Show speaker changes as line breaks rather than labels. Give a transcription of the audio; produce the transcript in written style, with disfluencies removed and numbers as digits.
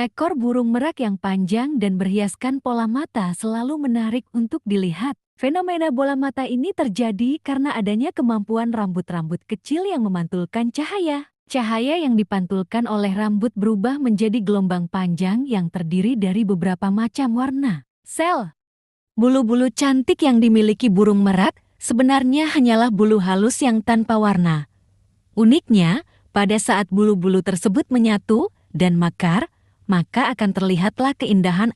Ekor burung merak yang panjang dan berhiaskan pola mata selalu menarik untuk dilihat. Fenomena bola mata ini terjadi karena adanya kemampuan rambut-rambut kecil yang memantulkan cahaya. Cahaya yang dipantulkan oleh rambut berubah menjadi gelombang panjang yang terdiri dari beberapa macam warna. Sel. Bulu-bulu cantik yang dimiliki burung merak sebenarnya hanyalah bulu halus yang tanpa warna. Uniknya, pada saat bulu-bulu tersebut menyatu dan mekar, maka akan terlihatlah keindahan